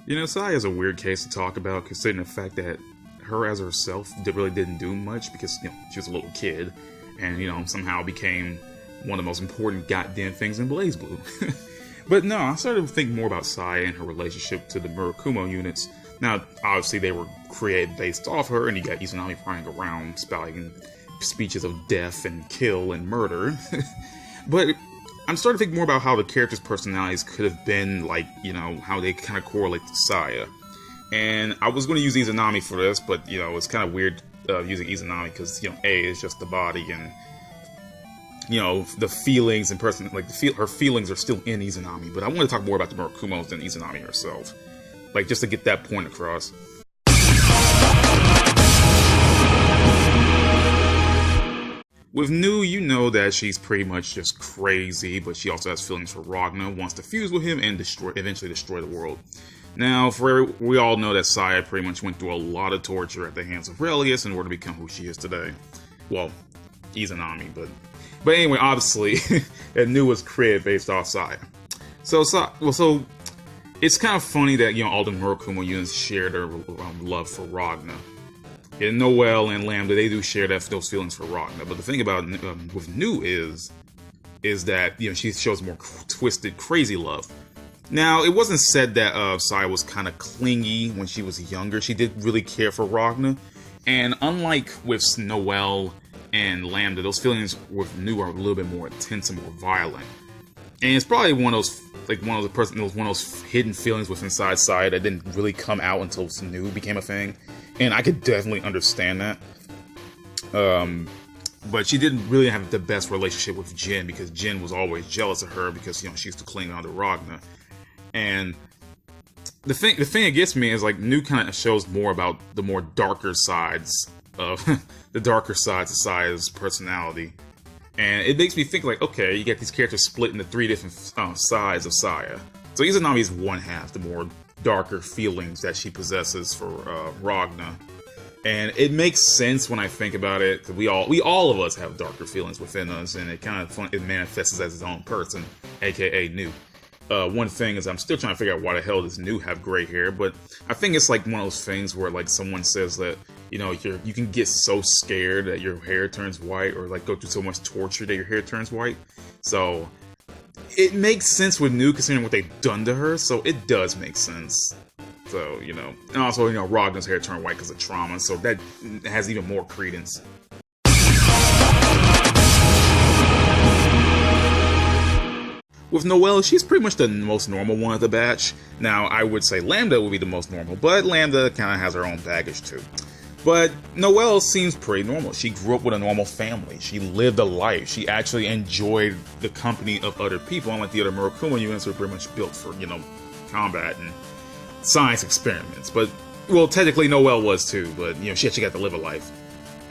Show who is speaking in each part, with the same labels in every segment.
Speaker 1: You know, Sai is a weird case to talk about, considering the fact that her as herself really didn't do much because, you know, she was a little kid and, you know, somehow became one of the most important goddamn things in BlazBlue. But no, I started to think more about Sai and her relationship to the Murakumo units. Now, obviously, they were created based off her, and you got Izanami running around spouting speeches of death and kill and murder. But I'm starting to think more about how the characters' personalities could have been, like, you know, how they kind of correlate to Saya. And I was going to use Izanami for this, but, you know, it's kind of weird using Izanami because, you know, A is just the body, and, you know, the feelings and her feelings are still in Izanami. But I want to talk more about the Murakumos than Izanami herself. Like, just to get that point across. With Nu, you know that she's pretty much just crazy, but she also has feelings for Ragna, wants to fuse with him, and eventually destroy the world. Now, we all know that Saya pretty much went through a lot of torture at the hands of Relius in order to become who she is today. Well, Izanami, but anyway, obviously, and Nu was created based off Saya. So it's kind of funny that, you know, all the Murakumo units share their love for Ragna. And Noelle and Lambda, they do share those feelings for Ragna. But the thing about with Nu is that, you know, she shows more twisted, crazy love. Now, it wasn't said that Sai was kind of clingy when she was younger. She did really care for Ragna. And unlike with Noelle and Lambda, those feelings with Nu are a little bit more intense and more violent. And it's probably one of those hidden feelings within Sai that didn't really come out until Nu became a thing. And I could definitely understand that. But she didn't really have the best relationship with Jin, because Jin was always jealous of her because, you know, she used to cling on to Ragna. And the thing that gets me is, like, Nu kind of shows more about the more darker sides of Saya's personality. And it makes me think, like, okay, you get these characters split into three different sides of Saya. So Izanami is one half, the more darker feelings that she possesses for Ragna. And it makes sense when I think about it. We all of us have darker feelings within us, and it manifests as its own person, aka Nu. One thing is, I'm still trying to figure out why the hell does Nu have gray hair, but I think it's like one of those things where, like, someone says that, you know, you can get so scared that your hair turns white, or like go through so much torture that your hair turns white. So it makes sense with Nu considering what they've done to her, so it does make sense. So, you know, and also, you know, Ragna's hair turned white because of trauma, so that has even more credence. With Noelle, she's pretty much the most normal one of the batch. Now, I would say Lambda would be the most normal, but Lambda kind of has her own baggage too. But Noelle seems pretty normal. She grew up with a normal family. She lived a life. She actually enjoyed the company of other people, unlike the other Murakumo units who are pretty much built for, you know, combat and science experiments. But, well, technically Noelle was too, but, you know, she actually got to live a life.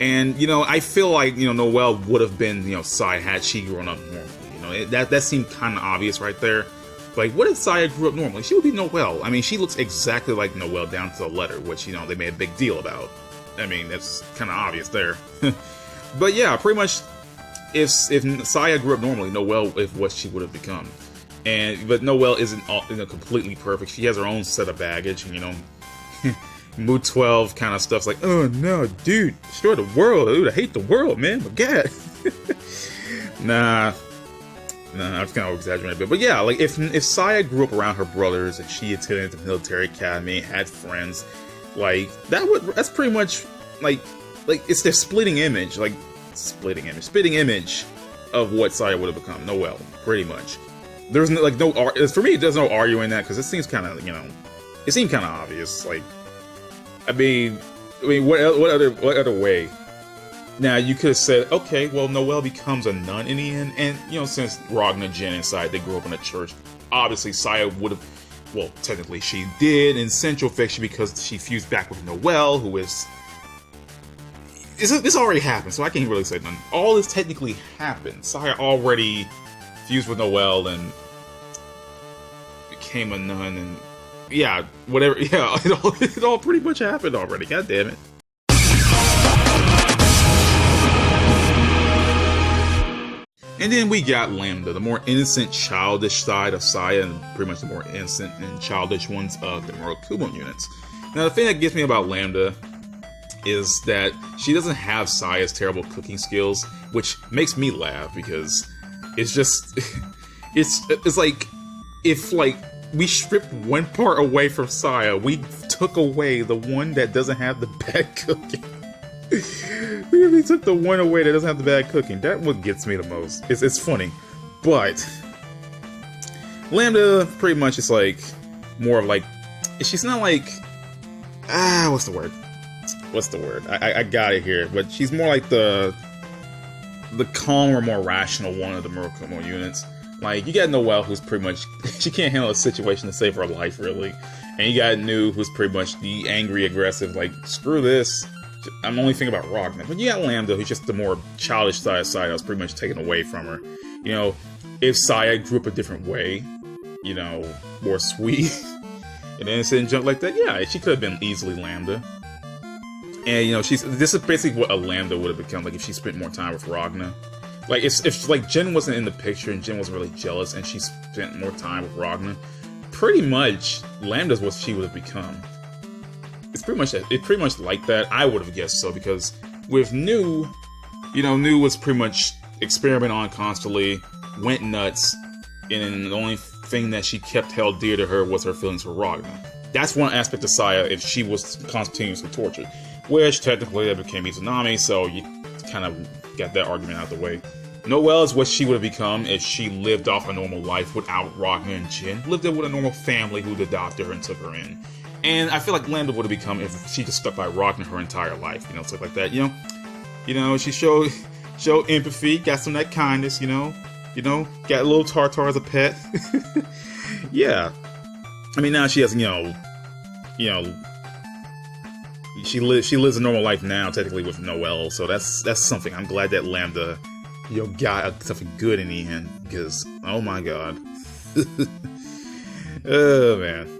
Speaker 1: And, you know, I feel like, you know, Noelle would have been, you know, Sai had she grown up normally. You know, that seemed kind of obvious right there. Like, what if Saya grew up normally? She would be Noelle. I mean, she looks exactly like Noelle down to the letter, which, you know, they made a big deal about. I mean, that's kind of obvious there. But yeah, pretty much, if Saya grew up normally, Noelle is what she would have become. But Noelle isn't completely perfect. She has her own set of baggage, you know. Mood 12 kind of stuff's like, oh no, dude, destroy the world. Dude, I hate the world, man. My God. Nah, I've kind of exaggerated a bit. But yeah, like, if Saya grew up around her brothers and she attended the military academy, had friends, like, that's pretty much, like, it's their spitting image of what Saya would have become. Noelle, pretty much. There's for me, there's no arguing that, because it seems kind of, you know, it seemed kind of obvious. Like, I mean, what other way? Now, you could have said, okay, well, Noelle becomes a nun in the end, and, you know, since Ragna, Jin, and Saya, they grew up in a church, obviously Saya would have, well, technically she did in Central Fiction because she fused back with Noelle, who is... This already happened, so I can't really say nothing. All this technically happened. Saya already fused with Noelle and became a nun, and yeah, whatever, yeah, it all pretty much happened already, god damn it. And then we got Lambda, the more innocent, childish side of Saya, and pretty much the more innocent and childish ones of the Murakumo units. Now, the thing that gets me about Lambda is that she doesn't have Saya's terrible cooking skills, which makes me laugh, because it's just... it's like, if, like, we stripped one part away from Saya, we took away the one that doesn't have the bad cooking. We really took the one away that doesn't have the bad cooking. That what gets me the most. It's funny. But Lambda pretty much is like more of like, she's not like, what's the word? I got it here. But she's more like the calmer, more rational one of the Murakumo units. Like, you got Noelle, who's pretty much, she can't handle a situation to save her life, really. And you got Nu, who's pretty much the angry, aggressive, like, screw this. I'm only thinking about Ragnar. But you got Lambda, who's just the more childish side of Saya that was pretty much taken away from her. You know, if Saya grew up a different way, you know, more sweet and innocent and junk like that, yeah, she could have been easily Lambda. And, you know, this is basically what a Lambda would have become, like, if she spent more time with Ragnar. Like, if like, Jen wasn't in the picture and Jen wasn't really jealous and she spent more time with Ragnar, pretty much, Lambda's what she would have become. It's pretty much like that. I would have guessed so, because with Nu, you know, Nu was pretty much experimenting on constantly, went nuts, and the only thing that she kept held dear to her was her feelings for Ragnar. That's one aspect of Saya if she was continuously tortured. Which, technically, that became Izanami, so you kind of got that argument out of the way. Noelle is what she would have become if she lived off a normal life without Ragnar and Jin. Lived there with a normal family who'd adopted her and took her in. And I feel like Lambda would have become if she just stuck by Ragnar her entire life, you know, stuff like that. You know, she showed empathy, got some of that kindness, you know, got a little Tartar as a pet. Yeah, I mean, now she has, you know, she lives a normal life now, technically, with Noelle. So that's something. I'm glad that Lambda, you know, got something good in the end, because oh my god, oh man.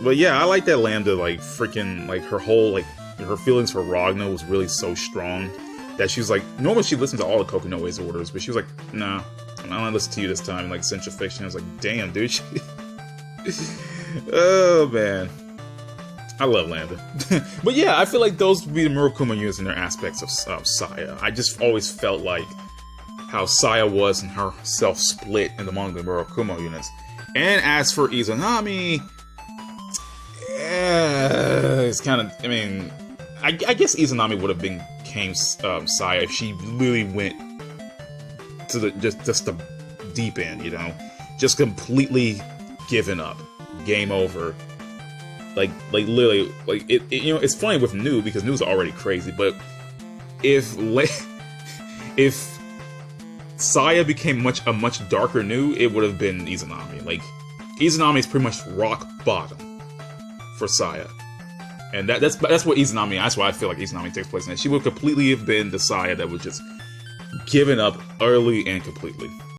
Speaker 1: But yeah, I like that Lambda, like, freaking, like, her whole, like, her feelings for Ragnar was really so strong that she was like, normally she listened to all the Kokonoe's orders, but she was like, nah, I'm not gonna listen to you this time, like, Central Fiction. I was like, damn, dude. Oh, man. I love Lambda. But yeah, I feel like those would be the Murakumo units in their aspects of Saya. I just always felt like how Saya was and herself split among the Murakumo units. And as for Izanami, it's kind of, I mean, I guess Izanami would have became Saya if she really went to the just the deep end, you know, just completely given up, game over, like literally, like it you know, it's funny with Nu because Nu's already crazy, but if Saya became a much darker Nu, it would have been Izanami. Like, Izanami is pretty much rock bottom for Saya, and that's what Izanami. That's why I feel like Izanami takes place in that. She would completely have been the Saya that was just given up early and completely.